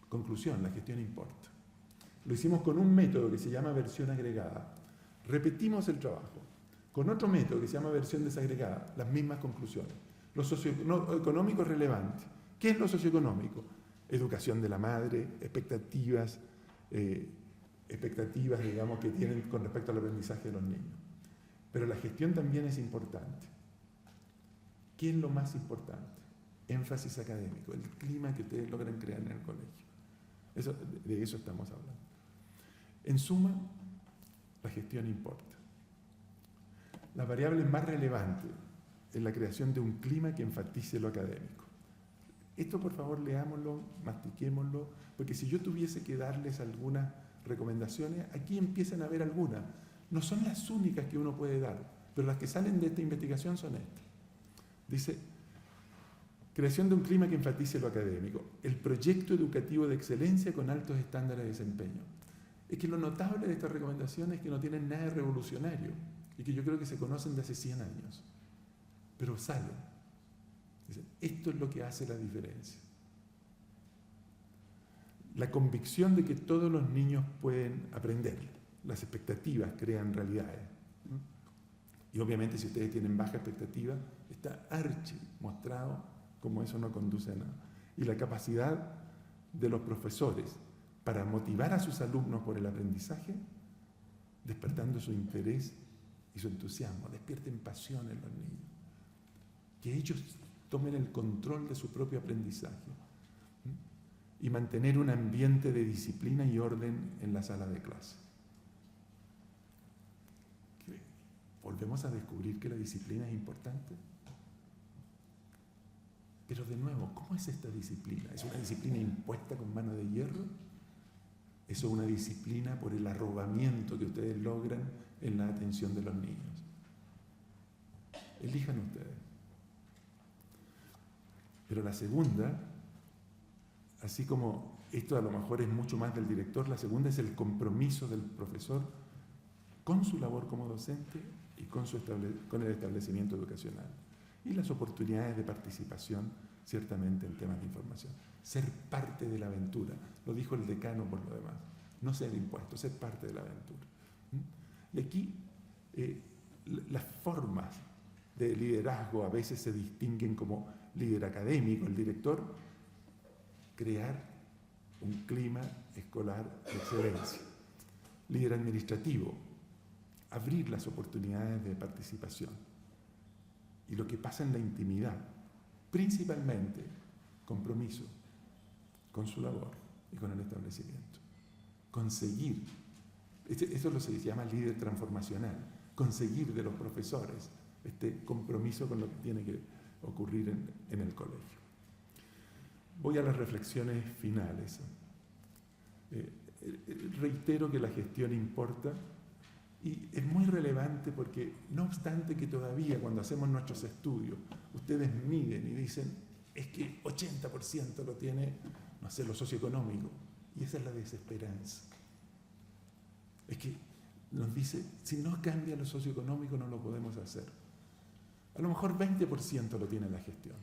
Conclusión, la gestión importa. Lo hicimos con un método que se llama versión agregada. Repetimos el trabajo. Con otro método que se llama versión desagregada, las mismas conclusiones. Lo socioeconómico es relevante. ¿Qué es lo socioeconómico? Educación de la madre, expectativas, digamos, que tienen con respecto al aprendizaje de los niños. Pero la gestión también es importante. ¿Qué es lo más importante? Énfasis académico, el clima que ustedes logran crear en el colegio. De eso estamos hablando. En suma, la gestión importa. La variable más relevante es la creación de un clima que enfatice lo académico. Esto, por favor, leámoslo, mastiquémoslo, porque si yo tuviese que darles algunas recomendaciones, aquí empiezan a haber algunas. No son las únicas que uno puede dar, pero las que salen de esta investigación son estas. Dice, creación de un clima que enfatice lo académico. El proyecto educativo de excelencia con altos estándares de desempeño. Es que lo notable de estas recomendaciones es que no tienen nada de revolucionario y que yo creo que se conocen de hace 100 años, pero salen. Dicen, esto es lo que hace la diferencia. La convicción de que todos los niños pueden aprender. Las expectativas crean realidades. Y obviamente si ustedes tienen baja expectativa, está archi mostrado como eso no conduce a nada. Y la capacidad de los profesores para motivar a sus alumnos por el aprendizaje, despertando su interés y su entusiasmo, despierten pasión en los niños. Que ellos tomen el control de su propio aprendizaje y mantener un ambiente de disciplina y orden en la sala de clase. ¿Volvemos a descubrir que la disciplina es importante? Pero de nuevo, ¿cómo es esta disciplina? ¿Es una disciplina impuesta con mano de hierro? ¿Eso es una disciplina por el arrobamiento que ustedes logran en la atención de los niños? Elijan ustedes. Pero la segunda, así como esto a lo mejor es mucho más del director, la segunda es el compromiso del profesor con su labor como docente y con el establecimiento educacional. Y las oportunidades de participación, ciertamente, en temas de información. Ser parte de la aventura, lo dijo el decano por lo demás. No ser impuesto, ser parte de la aventura. Y aquí las formas de liderazgo a veces se distinguen como líder académico, el director, crear un clima escolar de excelencia. Líder administrativo, abrir las oportunidades de participación. Y lo que pasa en la intimidad, principalmente compromiso con su labor y con el establecimiento. Conseguir, eso es lo que se llama líder transformacional, conseguir de los profesores este compromiso con lo que tiene que ocurrir en el colegio. Voy a las reflexiones finales. Reitero que la gestión importa y es muy relevante porque, no obstante que todavía cuando hacemos nuestros estudios, ustedes miden y dicen, es que 80% lo tiene, no sé, lo socioeconómico, y esa es la desesperanza. Es que nos dice, si no cambia lo socioeconómico no lo podemos hacer. A lo mejor 20% lo tiene la gestión,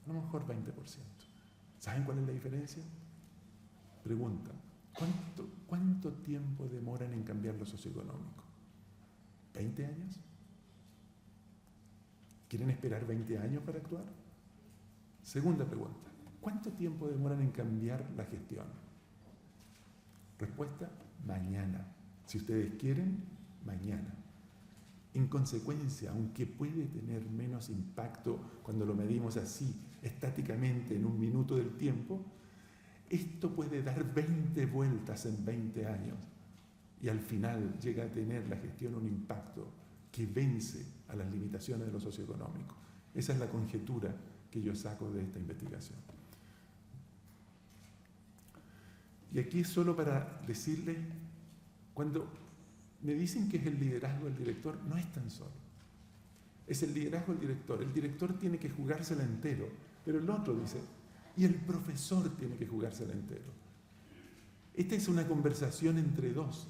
a lo mejor 20%. ¿Saben cuál es la diferencia? Pregunta, ¿cuánto tiempo demoran en cambiar lo socioeconómico? ¿20 años? ¿Quieren esperar 20 años para actuar? Segunda pregunta, ¿cuánto tiempo demoran en cambiar la gestión? Respuesta, mañana. Si ustedes quieren, mañana. En consecuencia, aunque puede tener menos impacto cuando lo medimos así, estáticamente, en un minuto del tiempo, esto puede dar 20 vueltas en 20 años y al final llega a tener la gestión un impacto que vence a las limitaciones de lo socioeconómico. Esa es la conjetura que yo saco de esta investigación. Y aquí es solo para decirles, cuando me dicen que es el liderazgo del director, no es tan solo. Es el liderazgo del director. El director tiene que jugársela entero, pero el otro dice, y el profesor tiene que jugársela entero. Esta es una conversación entre dos.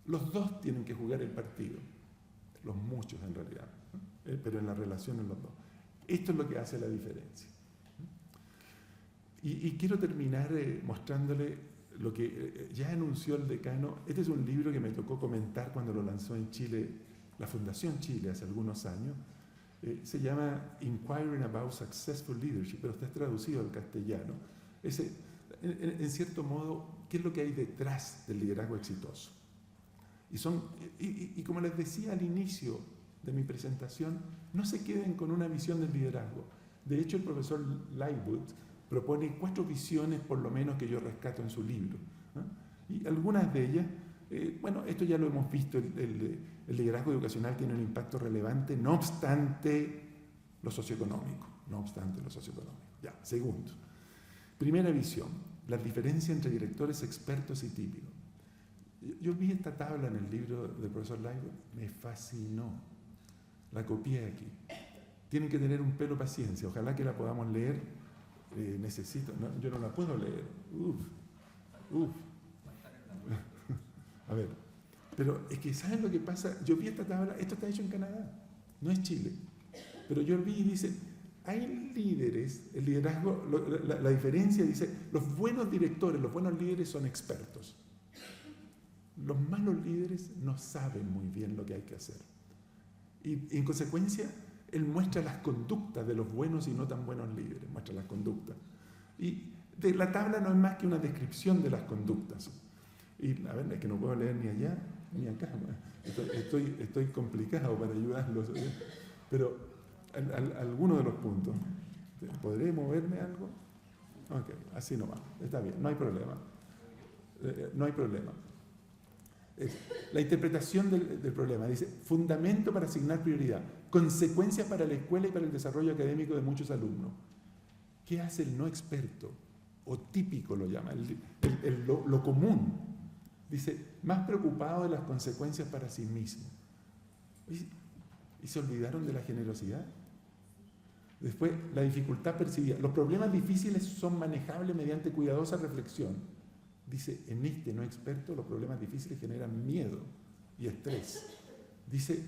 Los dos tienen que jugar el partido. Los muchos en realidad, pero en la relación en los dos. Esto es lo que hace la diferencia. Y quiero terminar mostrándole lo que ya anunció el decano. Este es un libro que me tocó comentar cuando lo lanzó en Chile, la Fundación Chile, hace algunos años. Se llama Inquiring About Successful Leadership, pero está traducido al castellano. En cierto modo, ¿qué es lo que hay detrás del liderazgo exitoso? Y como les decía al inicio de mi presentación, no se queden con una visión del liderazgo. De hecho, el profesor Lightwood propone 4 visiones, por lo menos, que yo rescato en su libro. Y algunas de ellas, bueno, esto ya lo hemos visto, el liderazgo educacional tiene un impacto relevante, no obstante lo socioeconómico. Ya, segundo. Primera visión, la diferencia entre directores expertos y típicos. Yo vi esta tabla en el libro del profesor Lightwood, me fascinó. La copié aquí. Tienen que tener un pelo paciencia, ojalá que la podamos leer. Yo no la puedo leer. A ver, pero es que ¿saben lo que pasa? Yo vi esta tabla, esto está hecho en Canadá, no es Chile. Pero yo vi y dice, hay líderes, el liderazgo, la diferencia dice, los buenos directores, los buenos líderes son expertos. Los malos líderes no saben muy bien lo que hay que hacer. Y en consecuencia, él muestra las conductas de los buenos y no tan buenos líderes, muestra las conductas. Y de la tabla no es más que una descripción de las conductas. Y a ver, es que no puedo leer ni allá ni acá. Estoy complicado para ayudarlos. Pero algunos de los puntos. ¿Podré moverme algo? Ok, así nomás. Está bien, no hay problema. No hay problema. La interpretación del problema. Dice, fundamento para asignar prioridad, consecuencias para la escuela y para el desarrollo académico de muchos alumnos. ¿Qué hace el no experto? O típico lo llama, lo común. Dice, más preocupado de las consecuencias para sí mismo. ¿Y se olvidaron de la generosidad? Después, la dificultad percibida. Los problemas difíciles son manejables mediante cuidadosa reflexión. Dice, en este no experto, los problemas difíciles generan miedo y estrés. Dice,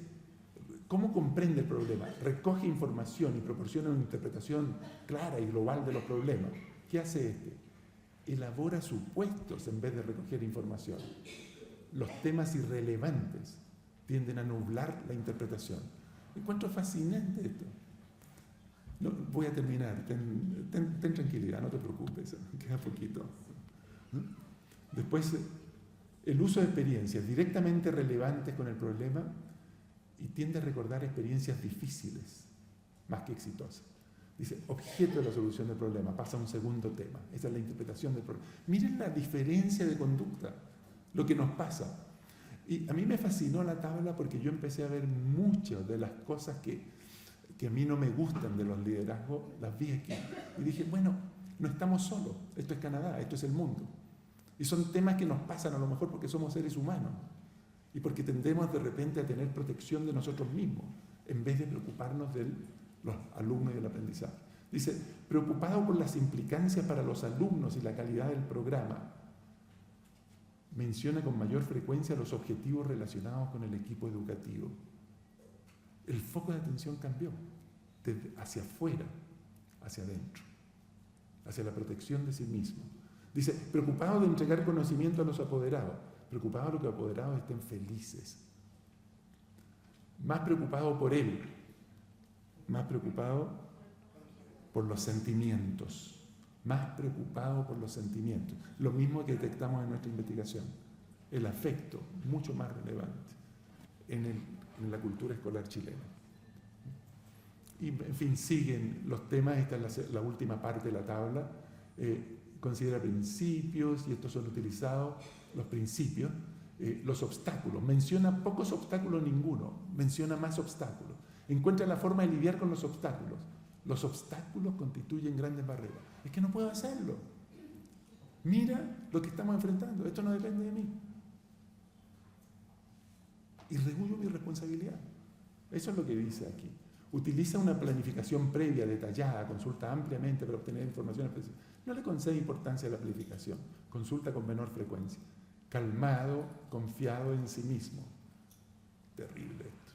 ¿cómo comprende el problema? Recoge información y proporciona una interpretación clara y global de los problemas. ¿Qué hace este? Elabora supuestos en vez de recoger información. Los temas irrelevantes tienden a nublar la interpretación. Encuentro fascinante esto. No, voy a terminar, ten tranquilidad, no te preocupes, queda poquito. Después, el uso de experiencias directamente relevantes con el problema y tiende a recordar experiencias difíciles más que exitosas. Dice, objeto de la solución del problema, pasa a un segundo tema. Esa es la interpretación del problema. Miren la diferencia de conducta, lo que nos pasa. Y a mí me fascinó la tabla porque yo empecé a ver muchas de las cosas que a mí no me gustan de los liderazgos, las vi aquí. Y dije, bueno, no estamos solos, esto es Canadá, esto es el mundo. Y son temas que nos pasan a lo mejor porque somos seres humanos y porque tendemos de repente a tener protección de nosotros mismos en vez de preocuparnos de los alumnos y del aprendizaje. Dice, preocupado por las implicancias para los alumnos y la calidad del programa, menciona con mayor frecuencia los objetivos relacionados con el equipo educativo. El foco de atención cambió hacia afuera, hacia adentro, hacia la protección de sí mismo. Dice, preocupado de entregar conocimiento a los apoderados, preocupado de que los apoderados estén felices, más preocupado por él, más preocupado por los sentimientos, más preocupado por los sentimientos. Lo mismo que detectamos en nuestra investigación, el afecto, mucho más relevante en la cultura escolar chilena. Y, en fin, siguen los temas, esta es la última parte de la tabla, considera principios, y estos son utilizados, los principios, los obstáculos, menciona pocos obstáculos ninguno, menciona más obstáculos, encuentra la forma de lidiar con los obstáculos. Los obstáculos constituyen grandes barreras. Es que no puedo hacerlo. Mira lo que estamos enfrentando, esto no depende de mí. Y rehuyo mi responsabilidad. Eso es lo que dice aquí. Utiliza una planificación previa, detallada, consulta ampliamente para obtener información específica. No le concede importancia a la planificación, consulta con menor frecuencia. Calmado, confiado en sí mismo. Terrible esto.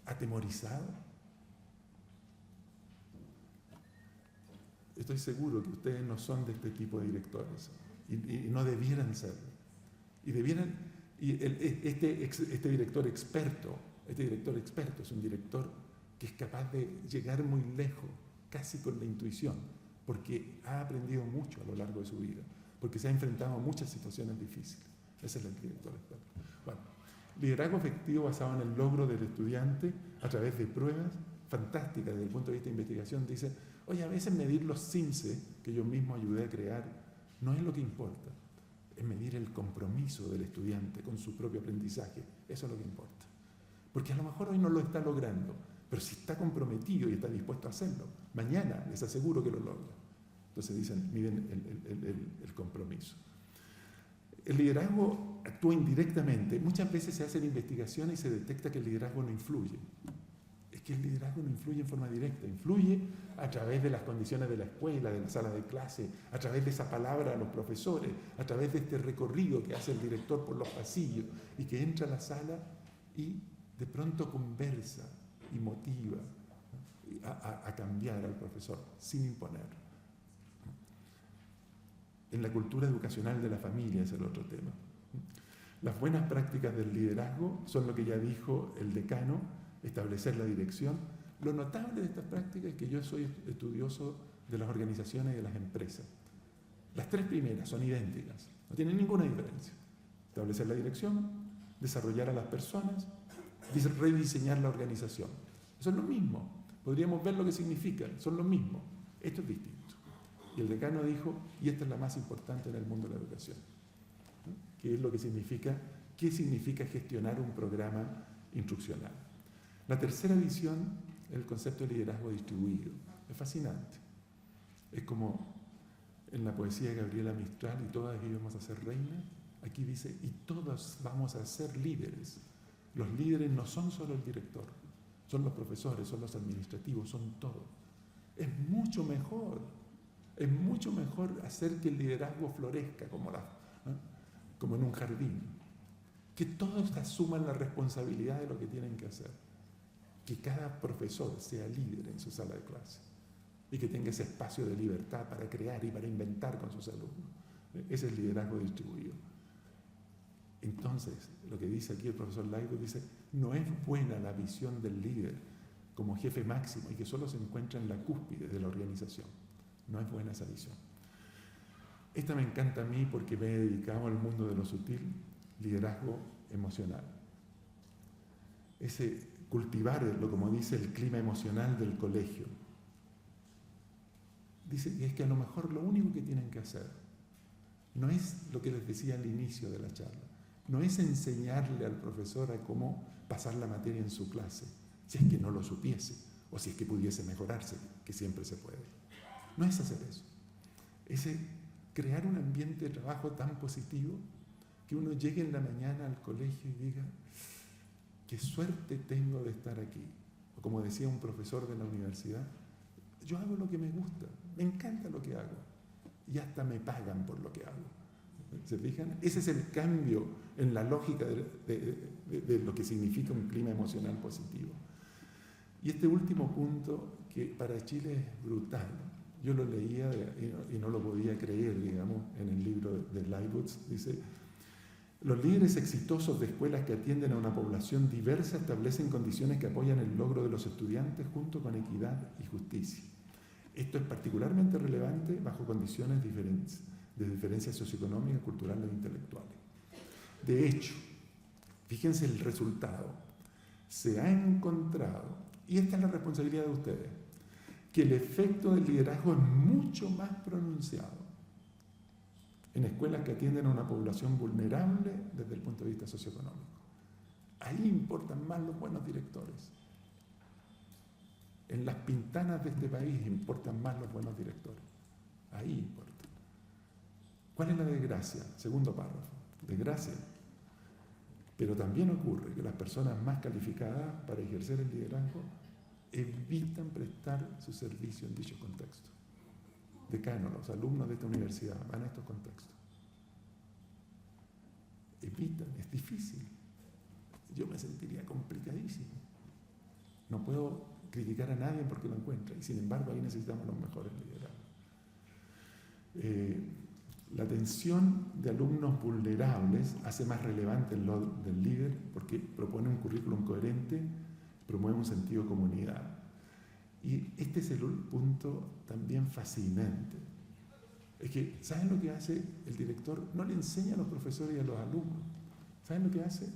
Atemorizado. Estoy seguro que ustedes no son de este tipo de directores y no debieran serlo. Este director experto es un director que es capaz de llegar muy lejos, casi con la intuición, porque ha aprendido mucho a lo largo de su vida, porque se ha enfrentado a muchas situaciones difíciles. Ese es el director experto. Bueno, liderazgo efectivo basado en el logro del estudiante a través de pruebas fantásticas desde el punto de vista de investigación. Dice, oye, a veces medir los CIMSE que yo mismo ayudé a crear no es lo que importa, es medir el compromiso del estudiante con su propio aprendizaje. Eso es lo que importa. Porque a lo mejor hoy no lo está logrando, pero si está comprometido y está dispuesto a hacerlo, mañana les aseguro que lo logra. Entonces dicen, miden el compromiso. El liderazgo actúa indirectamente. Muchas veces se hacen investigaciones y se detecta que el liderazgo no influye. Es que el liderazgo no influye en forma directa, influye a través de las condiciones de la escuela, de la sala de clase, a través de esa palabra a los profesores, a través de este recorrido que hace el director por los pasillos y que entra a la sala y de pronto conversa y motiva a cambiar al profesor sin imponer. En la cultura educacional de la familia es el otro tema. Las buenas prácticas del liderazgo son lo que ya dijo el decano, establecer la dirección. Lo notable de estas prácticas es que yo soy estudioso de las organizaciones y de las empresas. Las tres primeras son idénticas, no tienen ninguna diferencia. Establecer la dirección, desarrollar a las personas, rediseñar la organización. Eso es lo mismo. Podríamos ver lo que significa, son lo mismo. Esto es distinto. Y el decano dijo, y esta es la más importante en el mundo de la educación, que es lo que significa qué significa gestionar un programa instruccional. La tercera visión es el concepto de liderazgo distribuido. Es fascinante. Es como en la poesía de Gabriela Mistral, y todas íbamos a ser reinas. Aquí dice, y todos vamos a ser líderes. Los líderes no son solo el director, son los profesores, son los administrativos, son todo. Es mucho mejor hacer que el liderazgo florezca como en un jardín. Que todos asuman la responsabilidad de lo que tienen que hacer. Que cada profesor sea líder en su sala de clase y que tenga ese espacio de libertad para crear y para inventar con sus alumnos. Ese es el liderazgo distribuido. Entonces, lo que dice aquí el profesor Lightwood dice, no es buena la visión del líder como jefe máximo y que solo se encuentra en la cúspide de la organización. No es buena esa visión. Esta me encanta a mí porque me he dedicado al mundo de lo sutil, liderazgo emocional. Ese cultivarlo, como dice, el clima emocional del colegio. Dice que es que a lo mejor lo único que tienen que hacer no es lo que les decía al inicio de la charla, no es enseñarle al profesor a cómo pasar la materia en su clase, si es que no lo supiese o si es que pudiese mejorarse, que siempre se puede. No es hacer eso. Es crear un ambiente de trabajo tan positivo que uno llegue en la mañana al colegio y diga, qué suerte tengo de estar aquí. O como decía un profesor de la universidad, yo hago lo que me gusta, me encanta lo que hago y hasta me pagan por lo que hago. ¿Se fijan? Ese es el cambio en la lógica de lo que significa un clima emocional positivo. Y este último punto, que para Chile es brutal, yo lo leía y no lo podía creer, digamos, en el libro de Lightwood, dice, los líderes exitosos de escuelas que atienden a una población diversa establecen condiciones que apoyan el logro de los estudiantes junto con equidad y justicia. Esto es particularmente relevante bajo condiciones diferentes, de diferencias socioeconómicas, culturales e intelectuales. De hecho, fíjense el resultado. Se ha encontrado, y esta es la responsabilidad de ustedes, que el efecto del liderazgo es mucho más pronunciado en escuelas que atienden a una población vulnerable desde el punto de vista socioeconómico. Ahí importan más los buenos directores. En las pintanas de este país importan más los buenos directores. Ahí importan. ¿Cuál es la desgracia? Segundo párrafo. Desgracia. Pero también ocurre que las personas más calificadas para ejercer el liderazgo evitan prestar su servicio en dicho contexto. Decanos, los alumnos de esta universidad van a estos contextos. Evitan, es difícil. Yo me sentiría complicadísimo. No puedo criticar a nadie porque lo encuentra, y sin embargo ahí necesitamos los mejores liderazgos. La atención de alumnos vulnerables hace más relevante el rol del líder porque propone un currículum coherente, promueve un sentido de comunidad. Y este es el punto también fascinante. Es que, ¿saben lo que hace el director? No le enseña a los profesores y a los alumnos. ¿Saben lo que hace?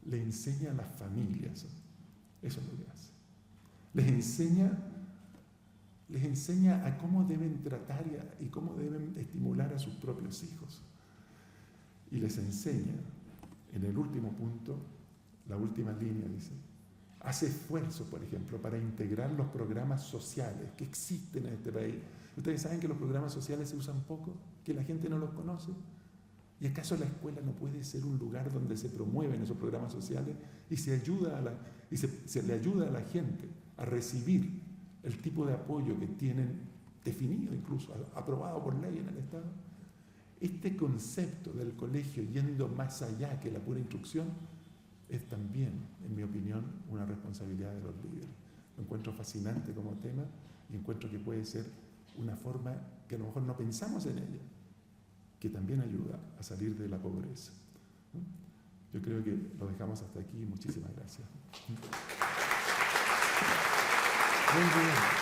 Le enseña a las familias. Eso es lo que hace. Les enseña a cómo deben tratar y cómo deben estimular a sus propios hijos. Y les enseña, en el último punto, la última línea dice, hace esfuerzo, por ejemplo, para integrar los programas sociales que existen en este país. ¿Ustedes saben que los programas sociales se usan poco? ¿Que la gente no los conoce? ¿Y acaso la escuela no puede ser un lugar donde se promueven esos programas sociales y se le ayuda a la gente a recibir el tipo de apoyo que tienen definido, incluso aprobado por ley en el Estado? Este concepto del colegio yendo más allá que la pura instrucción es también, en mi opinión, una responsabilidad de los líderes. Lo encuentro fascinante como tema y encuentro que puede ser una forma que a lo mejor no pensamos en ella, que también ayuda a salir de la pobreza. Yo creo que lo dejamos hasta aquí. Muchísimas gracias. Muy bien.